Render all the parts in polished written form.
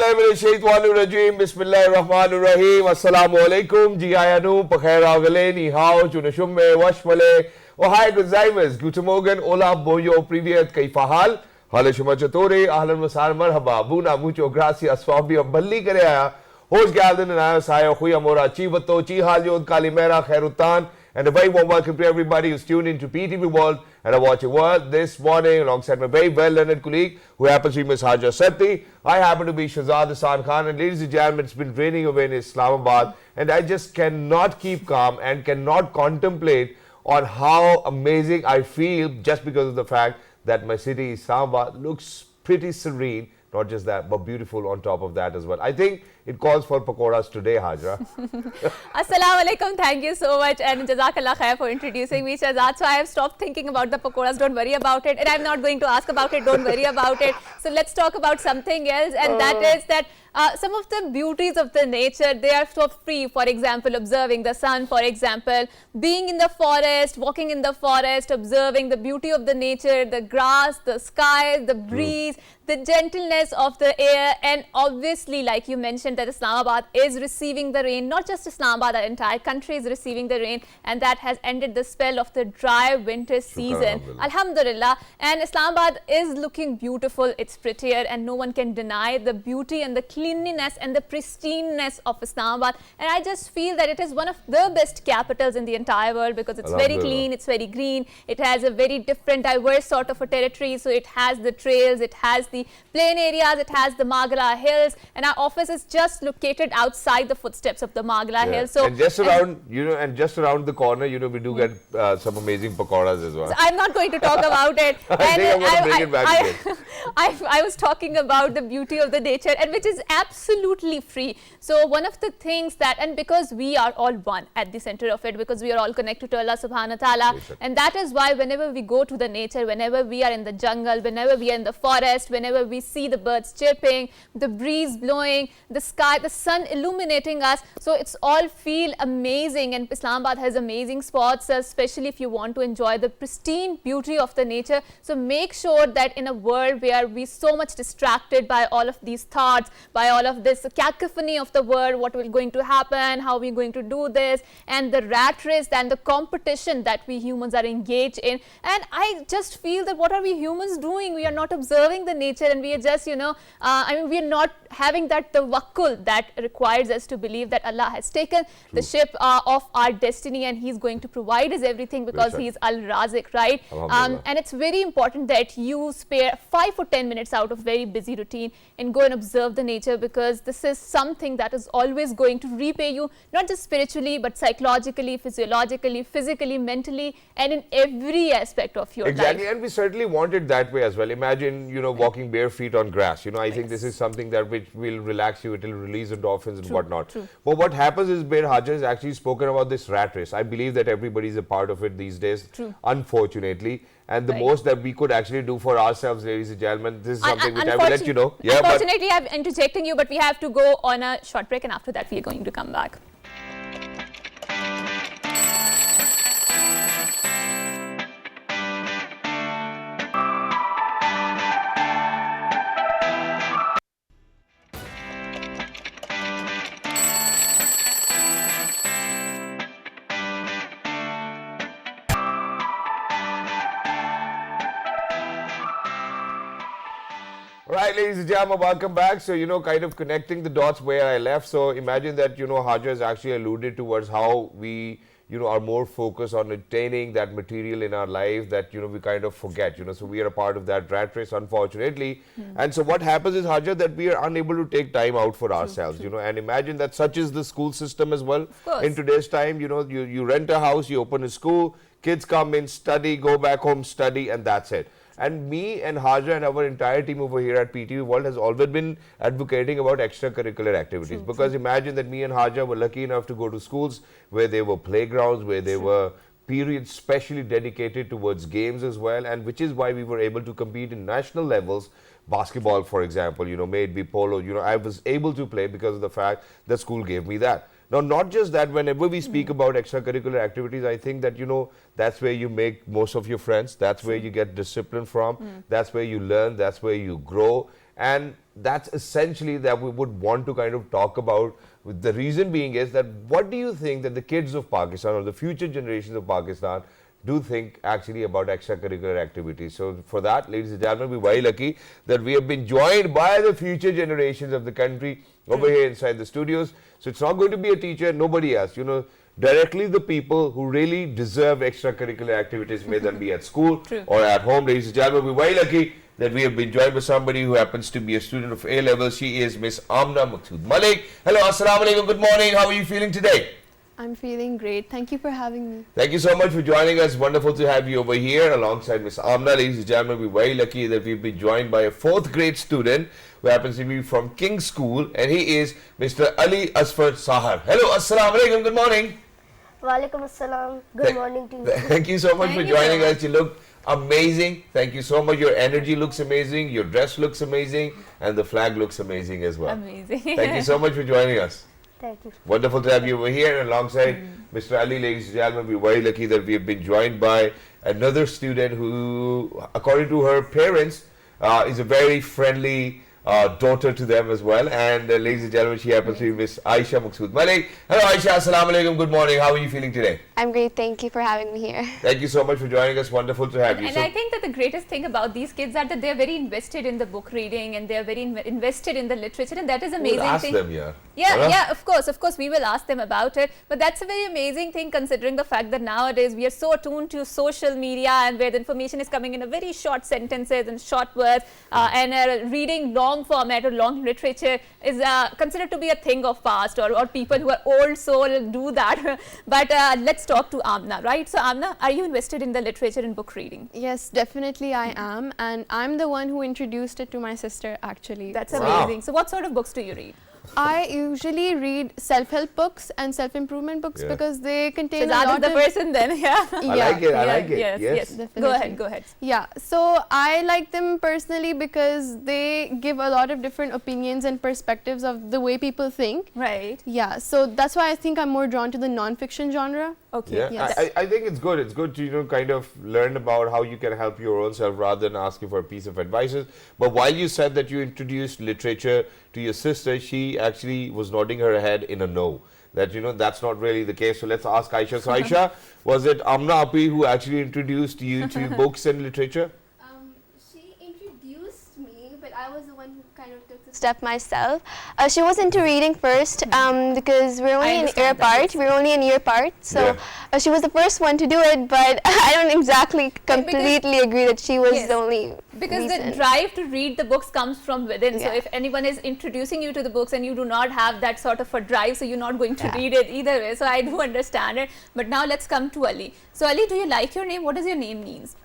Auzubillahiminash-shaytanir-rajeem. Bismillahir-rahmanir-rahim. Assalamualaikum. Ji ayanu, pakhair agale, ni hao, chunashumme, washmale. Oh, hi, gozaimas. Guten Morgen, hola, boyo, privyet, kaifa hal? Hale shuma chatore, ahlan wa sahlan, marhaba. Buna, mucho gracias, swabbi, balli kare aaya. Hoş geldin and I say, Khuyamora, Chivato, Chihalyod, Kalimera, Kherutan, and a very warm welcome to everybody who's tuned into PTV World and are watching World this morning alongside my very well-learned colleague who happens to be Ms. Haja Sethi. I happen to be Shahzad Hassan Khan, and ladies and gentlemen, it's been raining away in Islamabad and I just cannot keep calm and cannot contemplate on how amazing I feel just because of the fact that my city, Islamabad, looks pretty serene. Not just that, but beautiful on top of that as well. I think it calls for pakoras today, Hajra. Assalamu alaikum. Thank you so much. And Jazakallah khair for introducing me, Shahzad. So I have stopped thinking about the pakoras. Don't worry about it. And I'm not going to ask about it. Don't worry about it. So let's talk about something else. And that is that some of the beauties of the nature, they are so free. For example, observing the sun, for example, being in the forest, walking in the forest, observing the beauty of the nature, the grass, the sky, the breeze, the gentleness of the air, and obviously, like you mentioned, that Islamabad is receiving the rain. Not just Islamabad, our entire country is receiving the rain, and that has ended the spell of the dry winter season. Alhamdulillah. And Islamabad is looking beautiful. It's prettier, and no one can deny the beauty and the cleanliness and the pristineness of Islamabad. And I just feel that it is one of the best capitals in the entire world because it's very clean, it's very green, it has a very different, diverse sort of a territory. So it has the trails, it has the plain areas, it has the Magala Hills, and our office is just located outside the footsteps of the Magala Hills. So and just around, just around the corner, we do get some amazing pakoras as well. So I'm not going to talk about it. I was talking about the beauty of the nature, and which is absolutely free. So one of the things that, and because we are all one at the center of it, because we are all connected to Allah subhanahu wa ta'ala, and that is why whenever we go to the nature, whenever we are in the jungle, whenever we are in the forest, whenever we see the birds chirping, the breeze blowing, the sky, the sun illuminating us, so it's all feel amazing. And Islamabad has amazing spots, especially if you want to enjoy the pristine beauty of the nature. So make sure that in a world where we so much distracted by all of these thoughts, by all of this cacophony of the world, what will going to happen, how we going to do this, and the rat race and the competition that we humans are engaged in. And I just feel that what are we humans doing? We are not observing the nature, and we are just, we are not having that tawakkul that requires us to believe that Allah has taken the ship of our destiny and He's going to provide us everything because He is Al-Razik, right? And it's very important that you spare 5 or 10 minutes out of very busy routine and go and observe the nature, because this is something that is always going to repay you, not just spiritually, but psychologically, physiologically, physically, mentally, and in every aspect of your life. Exactly, and we certainly want it that way as well. Imagine, walking bare feet on grass. I think this is something that which will relax you, it will release endorphins and whatnot. But what happens is, Bear Haja has actually spoken about this rat race. I believe that everybody is a part of it these days, unfortunately. And the most that we could actually do for ourselves, ladies and gentlemen, this is something which I will let you know. Yeah, unfortunately, I'm interjecting you, but we have to go on a short break, and after that, we are going to come back. Right, ladies and gentlemen, welcome back. So, kind of connecting the dots where I left. So, imagine that, Haja has actually alluded towards how we, are more focused on attaining that material in our life that, we kind of forget, so we are a part of that rat race, unfortunately. And so what happens is, Haja, that we are unable to take time out for ourselves, and imagine that such is the school system as well. In today's time, you rent a house, you open a school, kids come in, study, go back home, study, and that's it. And me and Haja and our entire team over here at PTV World has always been advocating about extracurricular activities. Because imagine that me and Haja were lucky enough to go to schools where there were playgrounds, where there were periods specially dedicated towards games as well, and which is why we were able to compete in national levels. Basketball, for example, may it be polo, I was able to play because of the fact that school gave me that. Now, not just that, whenever we speak about extracurricular activities, I think that, that's where you make most of your friends. That's where you get discipline from. That's where you learn. That's where you grow. And that's essentially that we would want to kind of talk about. With the reason being is that what do you think that the kids of Pakistan or the future generations of Pakistan do think actually about extracurricular activities? So for that, ladies and gentlemen, we're very lucky that we have been joined by the future generations of the country over here inside the studios. So it's not going to be a teacher, nobody else. You know, directly the people who really deserve extracurricular activities, may them be at school or at home. Ladies and gentlemen, we're very lucky that we have been joined by somebody who happens to be a student of A level. She is Miss Amna Maqsood Malik. Hello, assalamu alaikum, good morning. How are you feeling today? I'm feeling great. Thank you for having me. Thank you so much for joining us. Wonderful to have you over here alongside Miss Amna. Ladies and gentlemen, we're very lucky that we've been joined by a 4th grade student who happens to be from King's School, and he is Mr. Ali Asfar Sahar. Hello, assalamu alaikum, good morning. Walaikum assalam. Good morning to you. Thank you so much Thank for you so joining much. us. You look amazing. Thank you so much. Your energy looks amazing. Your dress looks amazing. And the flag looks amazing as well. Amazing. Thank you so much for joining us. Thank you. Wonderful to have you over here. And alongside Mr. Ali, ladies and gentlemen, we're very lucky that we have been joined by another student who, according to her parents, is a very friendly daughter to them as well. And ladies and gentlemen, she happens to be Miss Aisha Maqsood Malik. Hello Aisha, assalamu alaikum, good morning. How are you feeling today? I'm great. Thank you for having me here. Thank you so much for joining us. Wonderful to have you. And I think that the greatest thing about these kids are that they're very invested in the book reading and they're very invested in the literature, and that is amazing. We'll ask thing. them, yeah. Yeah, of course, we will ask them about it. But that's a very amazing thing, considering the fact that nowadays we are so attuned to social media and where the information is coming in a very short sentences and short words, and reading long format or long literature is considered to be a thing of past, or people who are old soul do that. But let's talk to Amna, right? So Amna, are you invested in the literature and book reading? Yes, definitely I am. And I'm the one who introduced it to my sister, actually. That's Wow. amazing. So what sort of books do you read? I usually read self-help books and self-improvement books Yeah. because they So contain a that is lot the of... person then, yeah. I like it, I Yeah, like it. yes. Definitely. Go ahead. Yeah, so I like them personally because they give a lot of different opinions and perspectives of the way people think. Right. Yeah, so that's why I think I'm more drawn to the non-fiction genre. Okay. Yeah, Yes. I think it's good. It's good to, you know, kind of learn about how you can help your own self rather than asking for a piece of advice. But while you said that you introduced literature to your sister, she actually was nodding her head in a no. That, you know, that's not really the case. So let's ask Aisha. So Aisha, was it Amna Api who actually introduced you to books and literature? She introduced me, but I was the one who kind of took the step myself. She was into reading first because we're only an year understand that, apart. We're only a year apart, so Yeah. she was the first one to do it. But I don't exactly completely agree that she was Yes. the only Because reason. the drive to read the books comes from within. So Yeah. if anyone is introducing you to the books and you do not have that sort of a drive, so you're not going to Yeah. read it either way. So I do understand it. But now let's come to Ali. So Ali, do you like your name? What does your name means?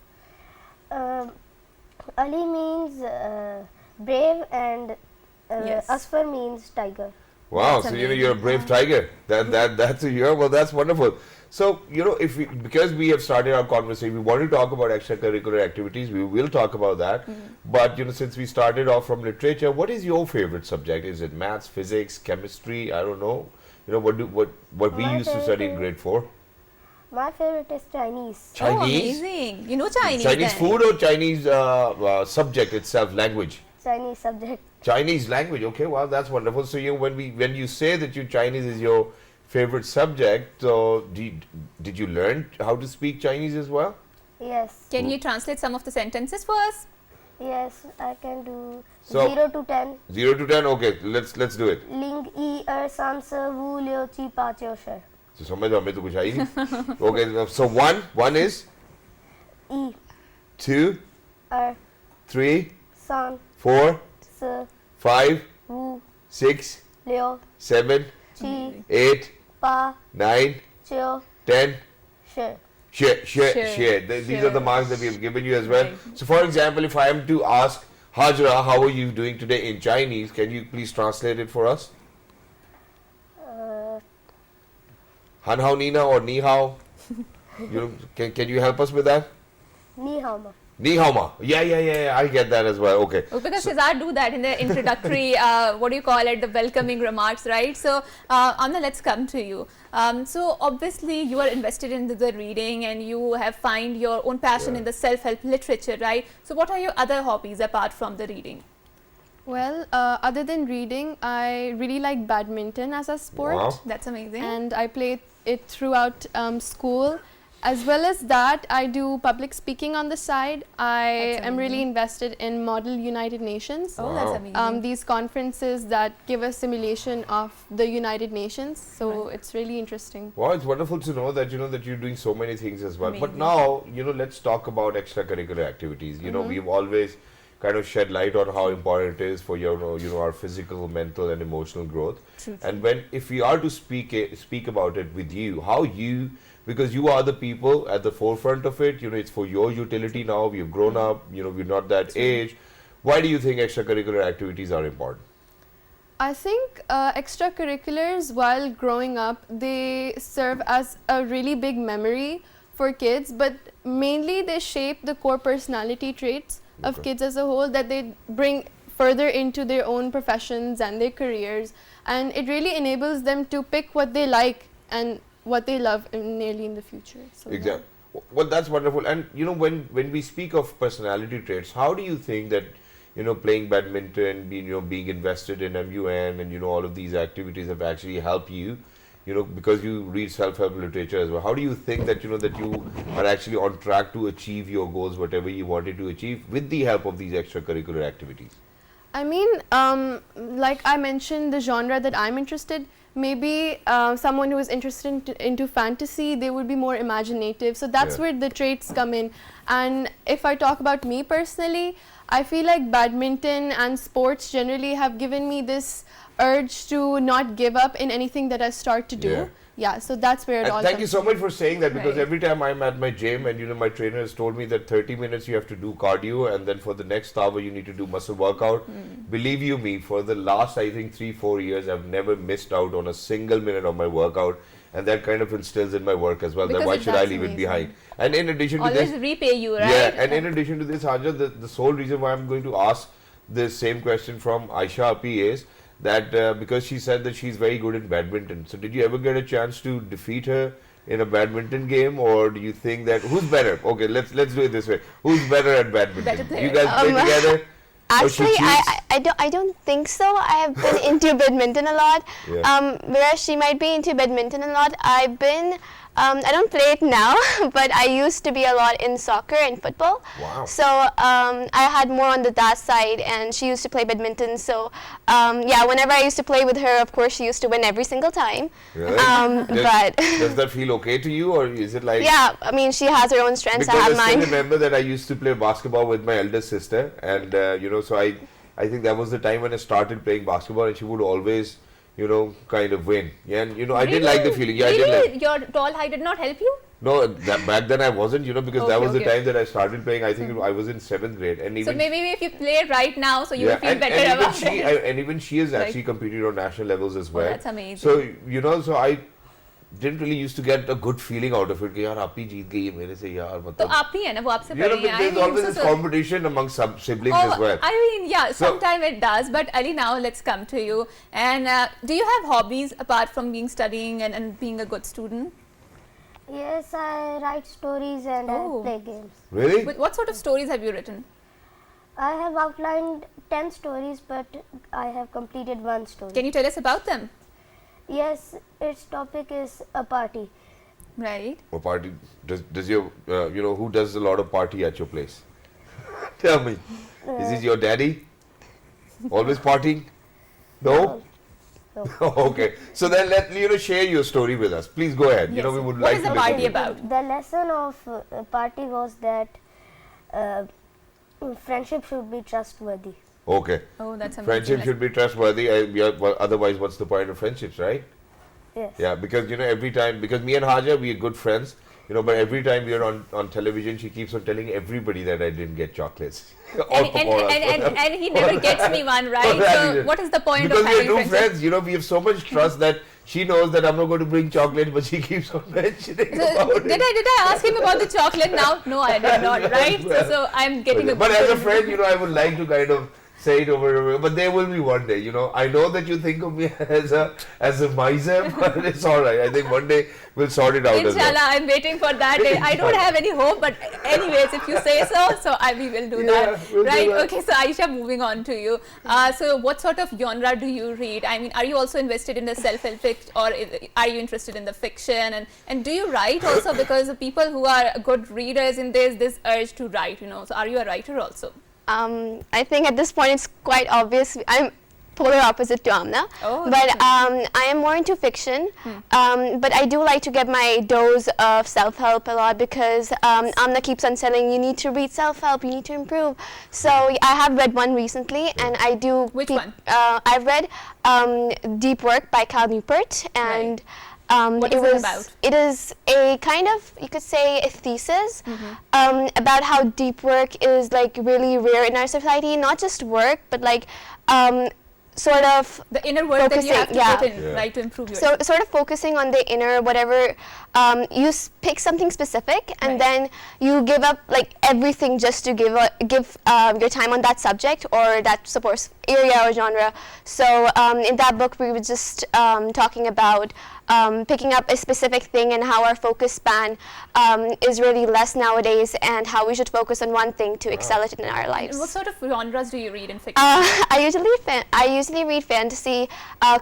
Ali means brave, and Yes. Asfar means tiger. Wow, That's so you know you're a brave tiger. That's a year. Well, that's wonderful. So you know, if we, because we have started our conversation, we want to talk about extracurricular activities. We will talk about that. But you know, since we started off from literature, what is your favorite subject? Is it maths, physics, chemistry? I don't know. You know, what we My used to study in favorite- grade 4? My favorite is Chinese. Oh, Chinese. amazing. You know Chinese. Chinese then. food or Chinese subject itself, language? Chinese subject. Chinese language. Okay, wow, that's wonderful. So you, when you say that you Chinese is your favorite subject, so did you learn how to speak Chinese as well? Yes. Can you translate some of the sentences for us? Yes, I can do So- 0 to 10. 0 to 10. Okay, let's do it. Ling e san se wu liu chi pa chiu shi. So समझ हमें तो कुछ आई नहीं. Okay, so one is E 2, er 3, san 4, se 5, wu 6, liu 7, chi 8, pa 9, chiu 10. shi. Share. These are the marks that we have given you as well. Right. So, for example, if I am to ask Hajra, how are you doing today in Chinese? Can you please translate it for us? Han hao Nina or Ni hao? Can you help us with that? Ni hao ma. Ni hao ma. Yeah. I get that as well. Okay. Oh, because Shazad do that in the introductory, what do you call it, the welcoming remarks, right? So, Amna, let's come to you. So, obviously, you are invested in the reading and you have find your own passion Yeah. in the self-help literature, right? So, what are your other hobbies apart from the reading? Well, other than reading, I really like badminton as a sport. Wow. That's amazing. And I play it throughout school. As well as that, I do public speaking on the side. I That's am really amazing. invested in Model United Nations. Oh, Wow. that's amazing. These conferences that give a simulation of the United Nations. So Right. it's really interesting. Wow, it's wonderful to know that that you're doing so many things as well. But Amazing. now, let's talk about extracurricular activities. We've always kind of shed light on how important it is for our physical, mental, and emotional growth. True, And if we are to speak about it with you, because you are the people at the forefront of it. It's for your utility now. We've grown up. We're not that age. Why do you think extracurricular activities are important? I think extracurriculars, while growing up, they serve as a really big memory for kids, but mainly they shape the core personality traits of Okay. kids as a whole that they bring further into their own professions and their careers, and it really enables them to pick what they like and what they love nearly in the future. So, yeah. Exactly. Well, that's wonderful. And when we speak of personality traits, how do you think that playing badminton, being invested in MUN, and all of these activities have actually helped you? Because you read self-help literature as well. How do you think that that you are actually on track to achieve your goals, whatever you wanted to achieve, with the help of these extracurricular activities? I mean, like I mentioned, the genre that I'm interested, maybe someone who is interested into fantasy, they would be more imaginative. So that's Yeah. where the traits come in. And if I talk about me personally, I feel like badminton and sports generally have given me this urge to not give up in anything that I start to do. Yeah. Yeah, so that's where it And all thank you comes so much for saying that, because Right. every time I'm at my gym and my trainer has told me that 30 minutes you have to do cardio, and then for the next hour you need to do muscle workout. Believe you me, for the last I think 3-4 years I've never missed out on a single minute of my workout, and that kind of instills in my work as well. Because That why it should I does leave it amazing. behind? And in addition to Always this, repay you, right? yeah, and in addition to this, Haja, the sole reason why I'm going to ask the same question from Aisha Api is that because she said that she's very good in badminton. So did you ever get a chance to defeat her in a badminton game, or do you think that who's better? Okay, let's do it this way. Who's better at badminton? Better player. You guys play together? Or she Actually, cheats? I don't think so. I have been into badminton a lot. Yeah. Whereas she might be into badminton a lot. I've been, I don't play it now, but I used to be a lot in soccer and football. Wow. So I had more on that side, and she used to play badminton. So yeah, whenever I used to play with her, of course, she used to win every single time. Really? But Does that feel okay to you, or is it like? yeah, I mean, she has her own strengths. Because I I have still mine. remember that I used to play basketball with my elder sister, and so I think that was the time when I started playing basketball, and she would always kind of win. Yeah, and I did like the feeling. Yeah, really? I did like. Your tall height did not help you? No, back then I wasn't, because that Okay, was the okay. time that I started playing. I think I was in 7th grade, and So even maybe if you play right now, so you will feel and better even about she, it. and even she has actually competed on national levels as well. That's amazing. So so I didn't really used to get a good feeling out of it. कि यार आप ही जीत गई है मेरे से यार तो मतलब. आप ही है ना वो आपसे You know, बड़ी हैं. there's always this competition among siblings as well. I mean, yeah, So- sometimes it does. But Ali, now let's come to you. And do you have hobbies apart from being studying and being a good student? Yes, I write stories and Oh. I play games. Really? What sort of stories have you written? I have outlined 10 stories, but I have completed one story. Can you tell us about them? Yes, its topic is a party. Right. Or party? Does your who does a lot of party at your place? Tell me. Is it your daddy? Always partying? No. No. Okay. So then let share your story with us. Please go ahead. Yes. We would What like is to the listen party to about? The lesson of party was that friendship should be trustworthy. Okay. Oh, that's amazing. Friendship should be trustworthy. Otherwise, what's the point of friendships, right? Yes. Yeah, because every time, because me and Haja, we are good friends, but every time we are on television, she keeps on telling everybody that I didn't get chocolates. And he never gets me one, right? Right. So what is the point because of we are having new friendship? friends, we have so much trust that she knows that I'm not going to bring chocolate, but she keeps on mentioning So about did it. I ask him about the chocolate now? No, I did not, right? So I'm getting a But good as a friend. friend, I would like to kind of say it over and over. But there will be one day, you know. I know that you think of me as a miser, but it's all right. I think one day we'll sort it out as Inshallah, well. I'm waiting for that day. I don't have any hope, but anyways, if you say so, we will do that. We'll do Right? that. Okay, so Aisha, moving on to you. So what sort of genre do you read? I mean, are you also invested in the self-help fiction, or are you interested in the fiction? And do you write also? Because the people who are good readers in this urge to write, you know. So are you a writer also? I think at this point it's quite obvious. I'm polar opposite to Amna, Oh, but okay. I am more into fiction. But I do like to get my dose of self-help a lot because Amna keeps on saying you need to read self-help, you need to improve. So I have read one recently, and I do. Which one? I've read Deep Work by Cal Newport, and. What is it about? It is a kind of, you could say, a thesis about how deep work is like really rare in our society. Not just work, but like sort of The inner work that you have to focusing, put in, right, to improve your so sort of focusing on the inner whatever. You pick something specific, and then you give up like everything just to give your time on that subject or that suppose area or genre. So in that book, we were just talking about picking up a specific thing and how our focus span is really less nowadays, and how we should focus on one thing to excel it in our lives. And what sort of genres do you read in fiction? I usually read fantasy,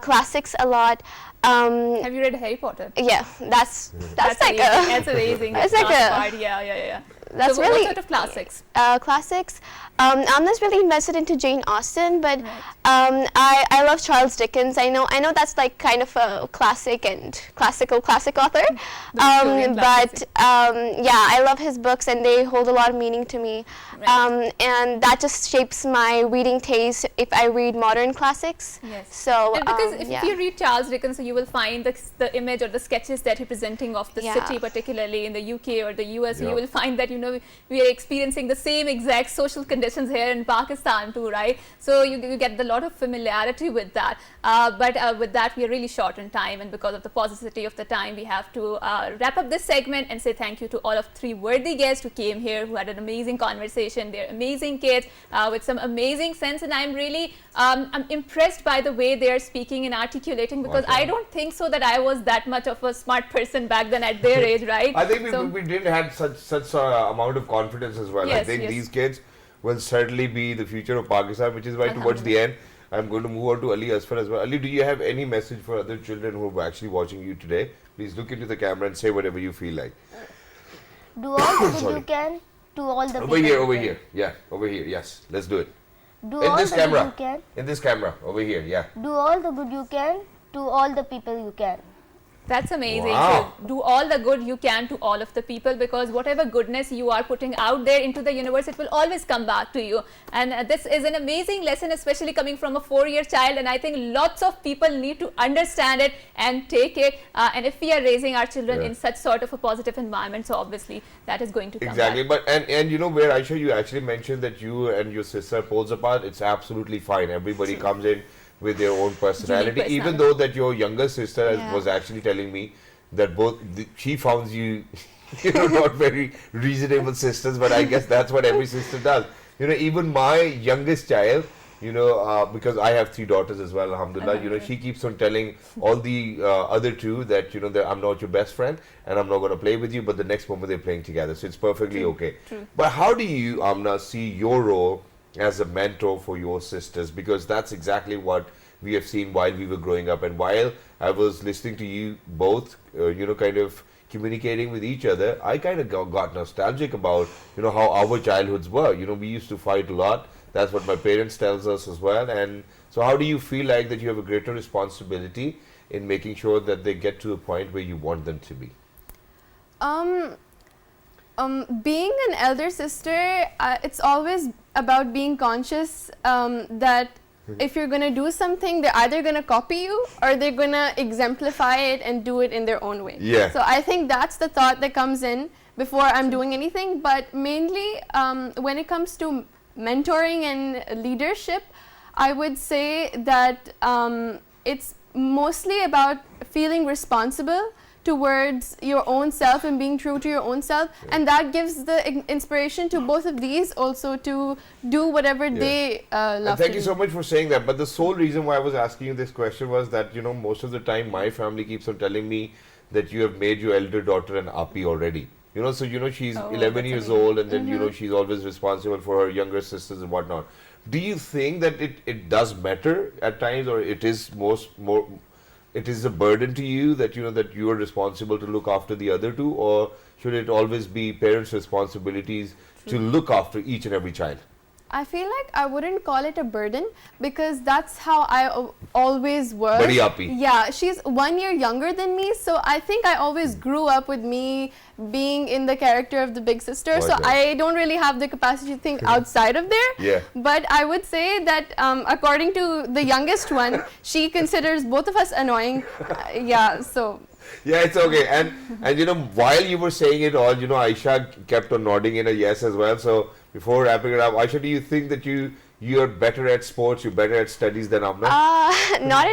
classics a lot. Have you read Harry Potter? Yeah, that's like amazing. That's amazing. That's That like last a- part, yeah. That's So really what sort of classics? classics. I'm not really invested into Jane Austen, but I love Charles Dickens. I know that's like kind of a classic and classic author. Victorian But classics. yeah, I love his books, and they hold a lot of meaning to me. And that just shapes my reading taste if I read modern classics. Yes. So And because if yeah. you read Charles Dickens, so you will find the image or the sketches that he's presenting of the Yeah. city, particularly in the UK or the US, Yeah. you will find that, you know, we are experiencing the same exact social conditions here in Pakistan too, right? So you get a lot of familiarity with that. But with that, we are really short on time, and because of the paucity of the time, we have to wrap up this segment and say thank you to all of three worthy guests who came here, who had an amazing conversation. They're amazing kids with some amazing sense, and I'm really I'm impressed by the way they are speaking and articulating, because I don't think so that I was that much of a smart person back then at their age, right? I think So- we didn't have such amount of confidence as well. I Yes, think yes. these kids will certainly be the future of Pakistan, which is why towards the end I'm going to move on to Ali Asfar as well. Ali, do you have any message for other children who are actually watching you today? Please look into the camera and say whatever you feel like. Do all the good Sorry. you can to all the Over people here, you over can. here. Yeah, over here. Yes, let's do it. Do In all this the good camera. you can. In this camera, over here. Yeah. Do all the good you can to all the people you can. That's amazing. Wow. So do all the good you can to all of the people, because whatever goodness you are putting out there into the universe, it will always come back to you. And this is an amazing lesson, especially coming from a 4-year child. And I think lots of people need to understand it and take it. And if we are raising our children in such sort of a positive environment, so obviously that is going to come Exactly, back. but and you know where Aisha, you actually mentioned that you and your sister poles apart. It's absolutely fine. Everybody comes in with their own personality. personality. Even though that your younger sister Yeah. was actually telling me that she found you, you know, not very reasonable sisters. But I guess that's what every sister does. You know, even my youngest child, you know, because I have 3 daughters as well, alhamdulillah, you know, she keeps on telling all the other 2 that, you know, that I'm not your best friend and I'm not going to play with you, but the next moment they're playing together. So it's perfectly okay. But how do you, Amna, see your role as a mentor for your sisters? Because that's exactly what we have seen while we were growing up. And while I was listening to you both, you know, kind of communicating with each other, I kind of got nostalgic about, you know, how our childhoods were. You know, we used to fight a lot. That's what my parents tells us as well. And so how do you feel like that you have a greater responsibility in making sure that they get to a point where you want them to be? Being an elder sister, it's always about being conscious that if you're going to do something, they're either going to copy you or they're going to exemplify it and do it in their own way. Yeah. So I think that's the thought that comes in before I'm doing anything. But mainly when it comes to mentoring and leadership, I would say that it's mostly about feeling responsible towards your own self and being true to your own self, and that gives the inspiration to both of these also to do whatever they love. And thank you so much for saying that. But the sole reason why I was asking you this question was that, you know, most of the time my family keeps on telling me that you have made your elder daughter an api already. You know, so, you know, she's 11 years old, and then, you know, she's always responsible for her younger sisters and whatnot. Do you think that it does matter at times, or it is it is a burden to you that, you know, that you are responsible to look after the other two, or should it always be parents' responsibilities to look after each and every child? I feel like I wouldn't call it a burden, because that's how I always was. Badi api. Yeah, she's 1 year younger than me, so I think I always grew up with me being in the character of the big sister. So I don't really have the capacity to think outside of there. Yeah. But I would say that according to the youngest one, she considers both of us annoying. Yeah, so. Yeah, it's okay. And you know, while you were saying it all, you know, Aisha kept on nodding in a yes as well. So before wrapping it up, Aisha, do you think that you're better at sports, you're better at studies than Amna? Not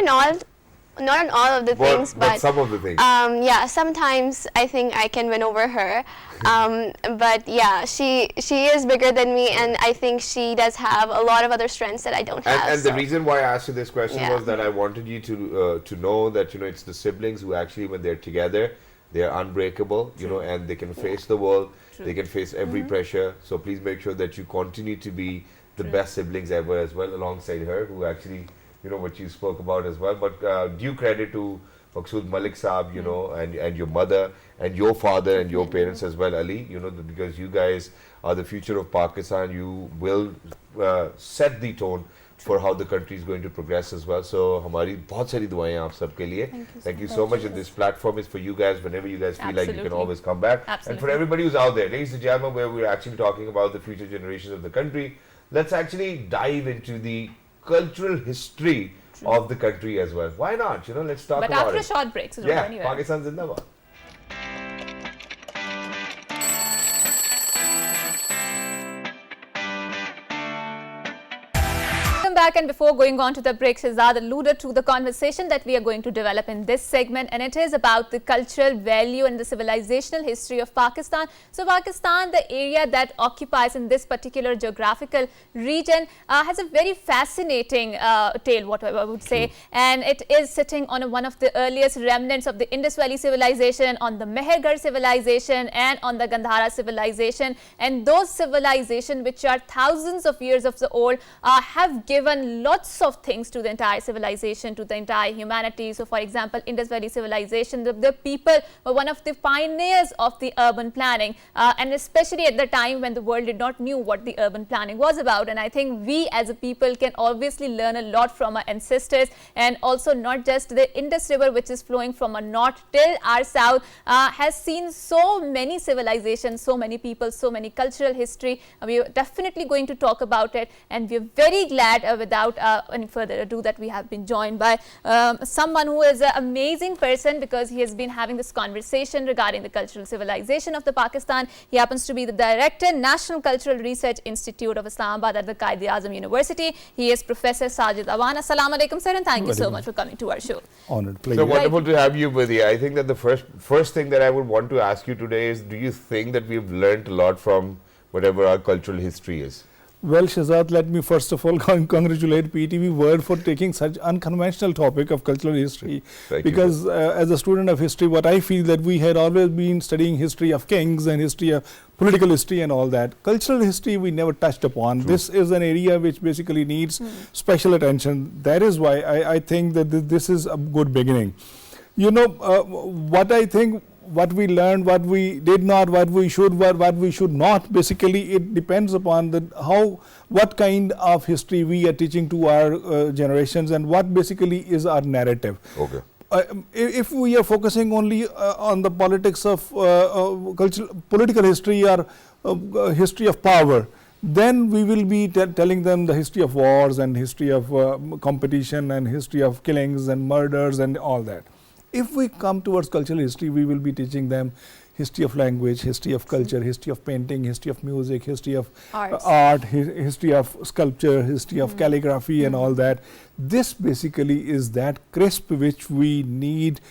in all of the things, but some of the things. yeah, sometimes I think I can win over her. But yeah, she is bigger than me, and I think she does have a lot of other strengths that I don't have. And the reason why I asked you this question was that I wanted you to know that, you know, it's the siblings who actually, when they're together, they're unbreakable, you know, and they can face the world, they can face every pressure. So please make sure that you continue to be the best siblings ever as well, alongside her, who actually, you know, what you spoke about as well. But due credit to Maqsood Malik Saab, you know, and your mother and your father and your parents as well, Ali, you know, because you guys are the future of Pakistan. You will set the tone for how the country is going to progress as well. So हमारी बहुत सारी दुआएं हैं आप सबके लिए. Thank you so much. And this platform is for you guys. Whenever you guys feel like you can always come back. And for everybody who's out there, ladies and gentlemen, where we're actually talking about the future generations of the country, let's actually dive into the cultural history of the country as well. Why not? You know, let's talk about it. But after a short break, so don't go anywhere. Pakistan Zindabad. Back, and before going on to the break, Shehzad alluded to the conversation that we are going to develop in this segment, and it is about the cultural value and the civilizational history of Pakistan. So Pakistan, the area that occupies in this particular geographical region, has a very fascinating tale, what I would say, and it is sitting on one of the earliest remnants of the Indus Valley civilization, on the Mehergarh civilization and on the Gandhara civilization, and those civilizations, which are thousands of years of the old, have given lots of things to the entire civilization, to the entire humanity. So for example, Indus Valley civilization, the people were one of the pioneers of the urban planning, and especially at the time when the world did not knew what the urban planning was about. And I think we as a people can obviously learn a lot from our ancestors, and also not just the Indus River, which is flowing from our north till our south, has seen so many civilizations, so many people, so many cultural history. We are definitely going to talk about it, and we are very glad without any further ado that we have been joined by someone who is an amazing person, because he has been having this conversation regarding the cultural civilization of the Pakistan. He happens to be the director, National Cultural Research Institute of Islamabad at the Quaid-e-Azam University. He is Professor Sajid Awan. Assalamu alaikum, sir, and thank you so much for coming to our show. Honored, pleasure. So wonderful to have you with you. I think that the first thing that I would want to ask you today is, do you think that we've learned a lot from whatever our cultural history is? Well, Shehzad, let me first of all congratulate PTV World for taking such unconventional topic of cultural history. Because as a student of history, what I feel that we had always been studying history of kings and history of political history and all that. Cultural history we never touched upon. True. This is an area which basically needs special attention. That is why I think that this is a good beginning. You know, what I think, what we learned, what we did not, what we should not, basically it depends upon what kind of history we are teaching to our generations, and what basically is our narrative. Okay. If we are focusing only on the politics of political history or history of power, then we will be telling them the history of wars and history of competition and history of killings and murders and all that. If we come towards cultural history, we will be teaching them history of language, history of culture, history of painting, history of music, history of art, history of sculpture, history of calligraphy and all that. This basically is that crisp which we need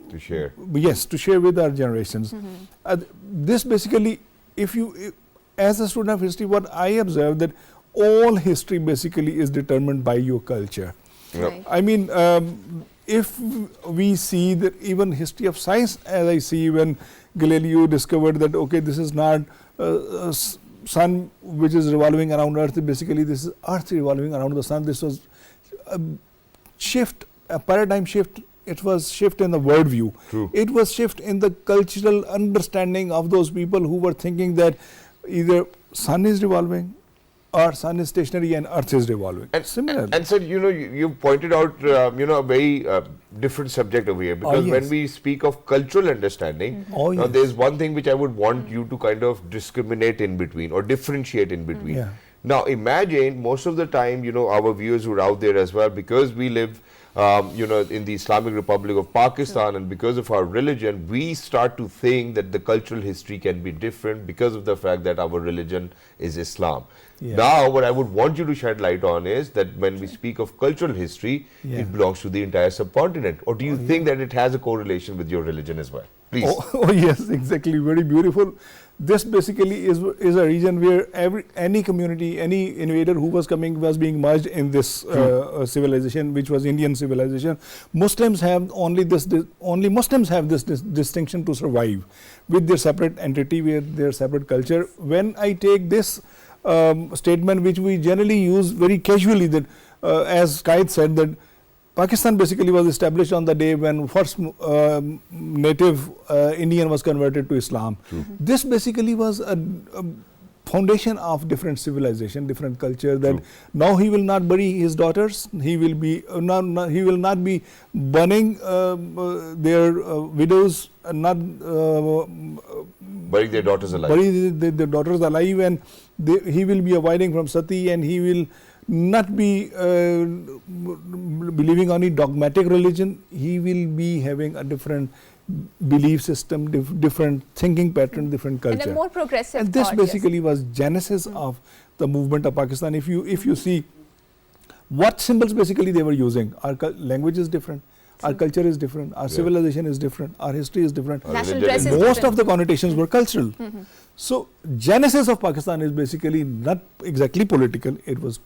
To share. Yes, to share with our generations. This basically, if you, as a student of history, what I observe that all history basically is determined by your culture. Right. I mean, if we see that even history of science, as I see when Galileo discovered that, okay, this is not sun which is revolving around Earth, basically this is Earth revolving around the sun. This was a shift, a paradigm shift. It was shift in the worldview. True. It was shift in the cultural understanding of those people who were thinking that either sun is revolving or sun is stationary and Earth is revolving. And Similarly. And so, you pointed out, a very different subject over here, because yes. when we speak of cultural understanding, Oh, now yes. there's one thing which I would want you to kind of discriminate in between or differentiate in between. Yeah. Now, imagine most of the time, our viewers who are out there as well, because we live, in the Islamic Republic of Pakistan, and because of our religion, we start to think that the cultural history can be different because of the fact that our religion is Islam. Yeah. Now, what I would want you to shed light on is that when we speak of cultural history, Yeah. it belongs to the entire subcontinent. Or do you think that it has a correlation with your religion as well? Please. Oh yes, exactly. Very beautiful. This basically is a region where any community, any invader who was coming was being merged in this civilization, which was Indian civilization. Muslims have only Muslims have this distinction to survive with their separate entity, with their separate culture. When I take this statement, which we generally use very casually, that as Qaid said, that Pakistan basically was established on the day when first native Indian was converted to Islam. This basically was a foundation of different civilization, different culture, that now he will not bury his daughters, he will be he will not be burning their widows, not Burying their daughters alive. bury their daughters alive, and he will be avoiding from sati, and he will not be believing on a dogmatic religion. He will be having a different belief system, different thinking pattern, different culture. And a more progressive And this thought, yes. basically was genesis of the movement of Pakistan. If you see what symbols basically they were using, our language is different, our culture is different, our civilization is different, our history is different. National religion dress is is Most different. of the connotations were cultural. So genesis of Pakistan is basically not exactly political, it was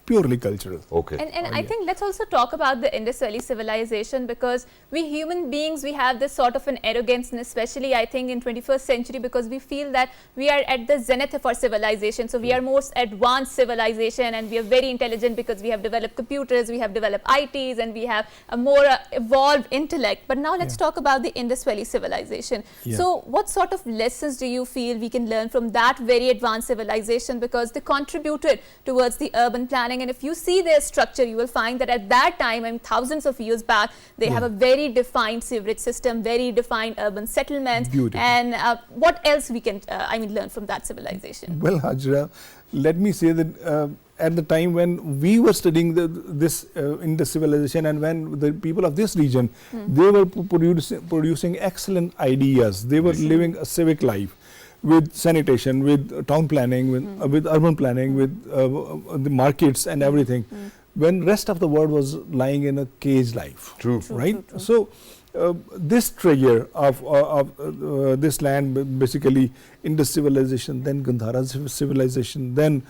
purely cultural. Okay. And I think let's also talk about the Indus Valley civilization, because we human beings, we have this sort of an arrogance, and especially I think in 21st century, because we feel that we are at the zenith of our civilization. So we are most advanced civilization, and we are very intelligent because we have developed computers, we have developed ITs, and we have a more evolved intellect. But now let's talk about the Indus Valley civilization. Yeah. So what sort of lessons do you feel we can learn from that very advanced civilization, because they contributed towards the urban planning? And if you see their structure, you will find that at that time, and thousands of years back, they have a very defined sewerage system, very defined urban settlements. Beautiful. And what else we can, learn from that civilization? Well, Hajra, let me say that at the time when we were studying this Indus civilization, and when the people of this region, they were producing excellent ideas. They were living a civic life with sanitation, with town planning, with urban planning, with the markets and everything. When rest of the world was lying in a cage life. True. Right? So this treasure of this land, basically Indus civilization, then Gandhara civilization, then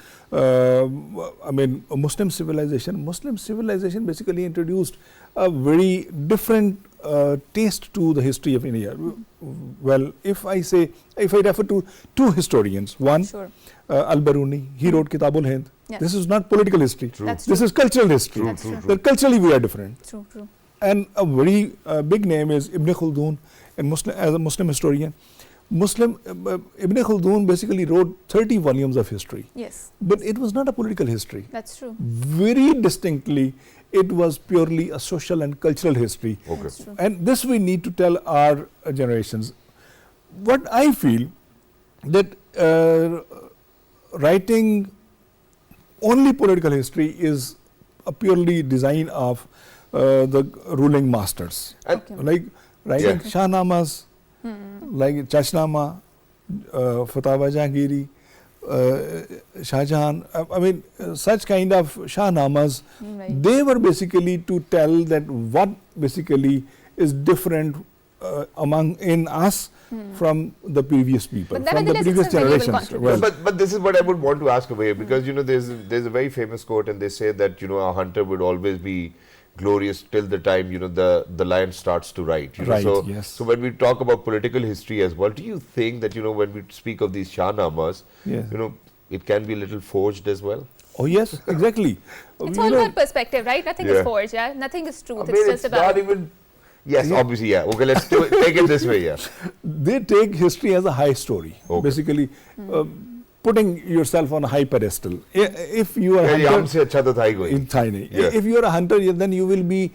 Muslim civilization. Muslim civilization basically introduced a very different taste to the history of India. Well, if I refer to two historians, one Sure. Al-Baruni, he wrote Kitabul Hind. Yes. This is not political history. That's This true. is cultural history. That's true. That culturally we are different. True, true. And a very big name is Ibn Khaldun, and as a Muslim historian. Ibn Khaldun basically wrote 30 volumes of history. Yes, But it was not a political history. that's true. Very distinctly, it was purely a social and cultural history. Okay. That's true. And this we need to tell our generations. What I feel that writing only political history is a purely design of the ruling masters. And Like writing Yeah. Shahnamas, like Chashnama, Fatawa Jahangiri, Shah Jahan, such kind of Shahnamas, Right. they were basically to tell that what basically is different in us from the previous people, But from the nevertheless, previous it's a valuable generations. contribution. But this is what I would want to ask away, because there's a very famous quote, and they say that a hunter would always be glorious till the time the lion starts to ride. Right, So yes. so when we talk about political history as well, do you think that when we speak of these Shahnamas, Yes. it can be a little forged as well? Oh yes, exactly. It's You all know, about perspective, right? Nothing Yeah. is forged, yeah? Nothing is truth. I mean, It's just about... not even. Yes, obviously, yeah. Okay, let's take it this way, yeah. they take history as a high story, Okay. basically putting yourself on a high pedestal. If you are a Yeah, hunter, हमसे अच्छा तो था ही कोई. in tiny. Yeah. If you are a hunter, then you will be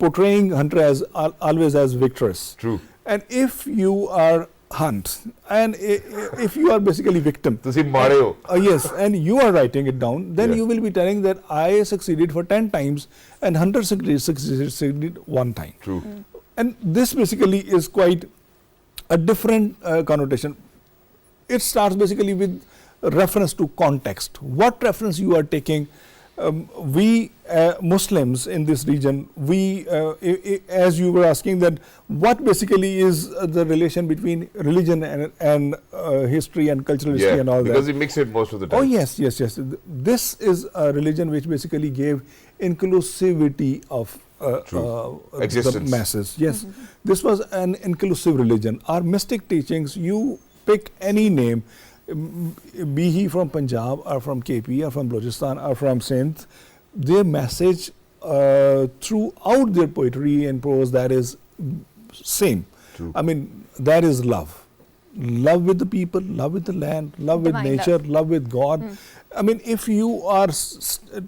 portraying hunter as always as victorious. True. And if you are hunt, and if you are basically victim, ਤੁਸੀਂ ਮਾਰੇ ਹੋ. yes, and you are writing it down, then Yeah. you will be telling that I succeeded for 10 times and hunter succeeded 1 time. True. And this basically is quite a different connotation. It starts basically with reference to context. What reference you are taking? We Muslims in this region, as you were asking, that what basically is the relation between religion and history and cultural history Yeah, and all because that. we mix it most of the time. Oh yes, yes, yes. This is a religion which basically gave inclusivity of the Existence. masses. Yes, this was an inclusive religion. Our mystic teachings, you pick any name, be he from Punjab or from KP or from Balochistan or from Sindh, their message throughout their poetry and prose, that is same. True. I mean, that is love. Love with the people, love with the land, love with Divine nature, love with God. I mean, if you are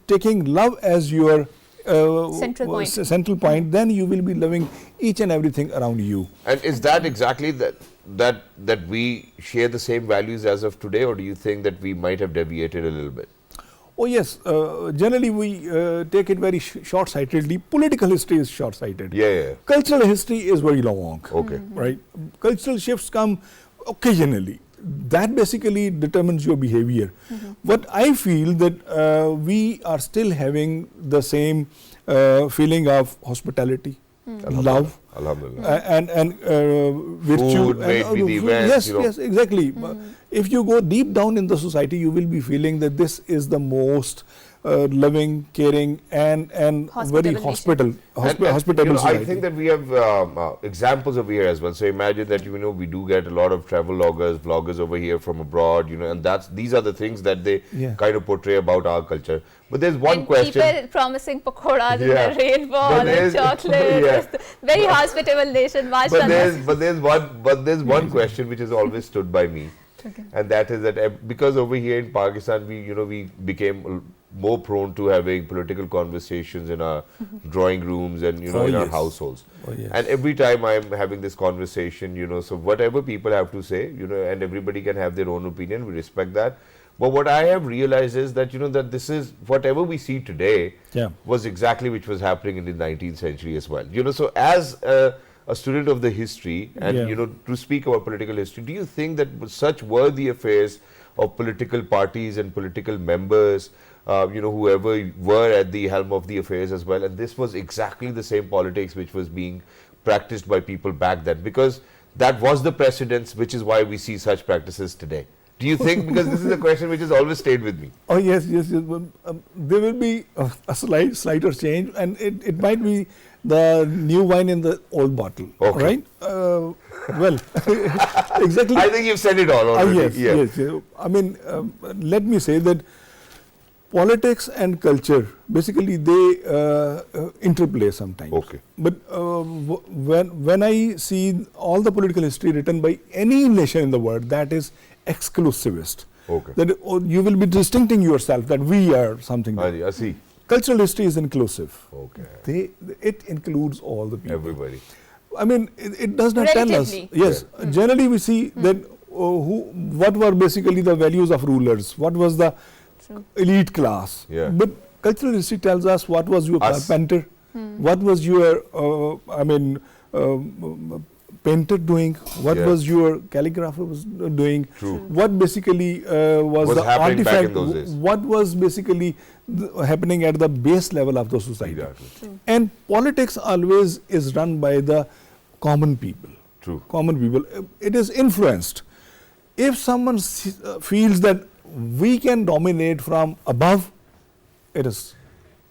taking love as your Central point. central point, then you will be loving each and everything around you. And is that exactly that we share the same values as of today, or do you think that we might have deviated a little bit? Oh yes, generally we take it very short-sightedly. Political history is short-sighted. Yeah. Cultural history is very long. Okay. Right? Cultural shifts come occasionally. That basically determines your behavior. What I feel that we are still having the same feeling of hospitality, love, Alhamdulillah. and virtue. Food made and, with the events, yes, yes, exactly. If you go deep down in the society, you will be feeling that this is the most loving, caring, and very Hospitable hospitable I society. think that we have examples over here as well. So imagine that we do get a lot of travel vloggers over here from abroad, and these are the things that they Yeah. kind of portray about our culture. But there's one and question. people promising pakoras Yeah. in the rainfall But and there's- chocolate. Yeah. It's very hospitable nation, But mashallah. there's one question which has always stood by me, and that is that because over here in Pakistan we became more prone to having political conversations in our drawing rooms and Oh, in our yes. households. Oh, yes. And every time I'm having this conversation, so whatever people have to say, and everybody can have their own opinion. We respect that. But what I have realized is that that this is whatever we see today Yeah. was exactly which was happening in the 19th century as well. So as a student of the history and Yeah. to speak about political history, do you think that such were the affairs of political parties and political members, whoever were at the helm of the affairs as well, and this was exactly the same politics which was being practiced by people back then, because that was the precedence, which is why we see such practices today? Do you think, because this is a question which has always stayed with me? Oh yes, yes, yes. Well, there will be a slighter change, and it might be the new wine in the old bottle, Okay. right? Well, exactly. I think you've said it all already. Yes, yeah. yes. I mean, let me say that politics and culture basically they interplay sometimes. Okay. But when I see all the political history written by any nation in the world, that is exclusivist. Okay. That you will be distincting yourself that we are something. I see. Cultural history is inclusive. Okay. It includes all the people. Everybody. I mean, it does not tell us. Relatively. Yes, generally we see that what were basically the values of rulers, what was the elite class. Yeah. But cultural history tells us what was your Us. carpenter, what was your, painter doing, what Yeah. was your calligrapher was doing, True. what basically was the happening back artifact, in those days. what was basically happening at the base level of the society. Exactly. And politics always is run by the common people. True. Common people. It is influenced. If someone feels that we can dominate from above, it is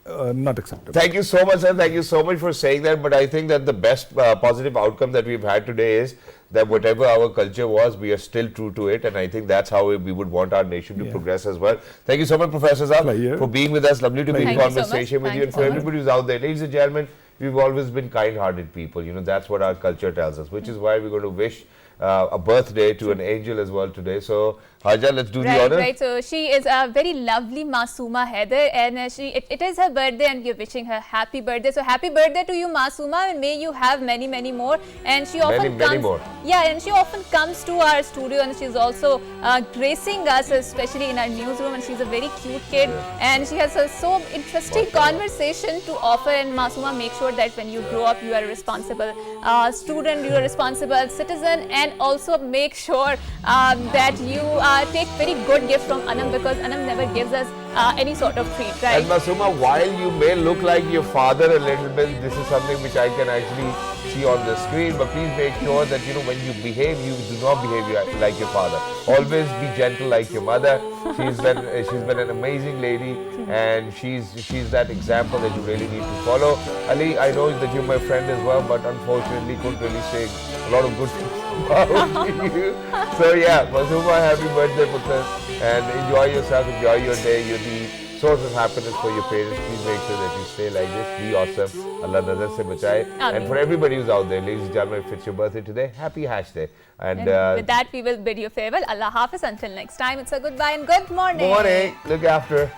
not acceptable. Thank you so much, sir. Thank you so much for saying that. But I think that the best positive outcome that we've had today is that whatever our culture was, we are still true to it. And I think that's how we would want our nation to progress as well. Thank you so much, Professor Saab, for being with us. Lovely to be in conversation with you. And for everybody who's out there, ladies and gentlemen, we've always been kind-hearted people. You know, that's what our culture tells us, which is why we're going to wish a birthday to an angel as well today. So, Haja, let's do the honor. Right. So she is a very lovely Masooma Heather, and it is her birthday, and we're wishing her happy birthday. So happy birthday to you, Masooma, and may you have many, many more. And she often many more. Yeah, and she often comes to our studio, and she's also gracing us, especially in our newsroom. And she's a very cute kid, and she has a so interesting conversation to offer. And Masooma, make sure that when you grow up, you are a responsible student, you are a responsible citizen, and also make sure that you take very good gifts from Anam, because Anam never gives us any sort of treat, right? And Masooma, while you may look like your father a little bit, this is something which I can actually see on the screen, but please make sure that, you know, when you behave, you do not behave like your father. Always be gentle like your mother. She's been an amazing lady, and she's that example that you really need to follow. Ali, I know that you're my friend as well, but unfortunately couldn't really say a lot of good things about you. So yeah, Masooma, happy birthday, Putra, and enjoy yourself, enjoy your day. You're the source of happiness for your parents. Please make sure that you stay like this. Be awesome. Allah nazar se bachaye. And for everybody who's out there, ladies and gentlemen, if it's your birthday today, happy hash day. And with that, we will bid you farewell. Allah Hafiz. Until next time, it's a goodbye and good morning. Morning. Look after.